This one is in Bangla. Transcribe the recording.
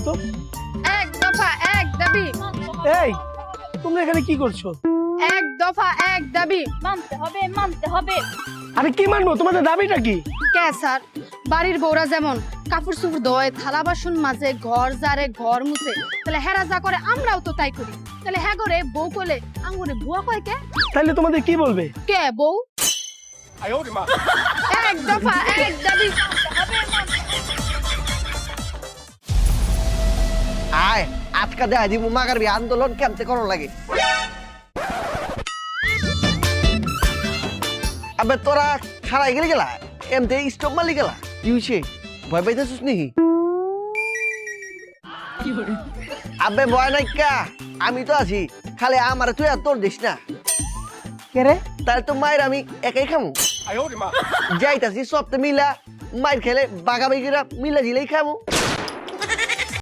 দেখি তো। এক দফা এক দাবি। এই তোমরা এখানে কি করছো? এক দফা এক দাবি মানতে হবে মানতে হবে। আমি কি মানবো? তোমাদের দাবিটা কি? কে স্যার, বাড়ির বউরা যেমন কাপড় চোপড় ধোয়, থালা বাসন মাজে, ঘর জারে, ঘর মুছে, তাহলে হেরা যা করে আমরাও তো তাই করি। তাহলে হ্যাঁ করে বউ কইলে আঙ্গুরে বুয়া কয় কে? তাহলে তোমাদের কি বলবে? কে বউ? এক দফা এক দাবি। আয় আজকা দেয়া দিব মাগারবি আন্দোলন কেমতে করো লাগে। আবে তোরা খাড়াই গেলে গেলা এমতে স্টপ মালি গেলা কি হইছে? ভয় পাইতেছিস নি? আবে ভয় নাই কা, আমি তো আছি, খালি আমারে তুই আর তোর দিস না। কে রে? তাহলে তো মায়ের আমি একাই খামু। যাইতাছি সপ্তাহে মিলা মায়ের খেলে বাগাবাগিরা মিলা জিলেই খামু।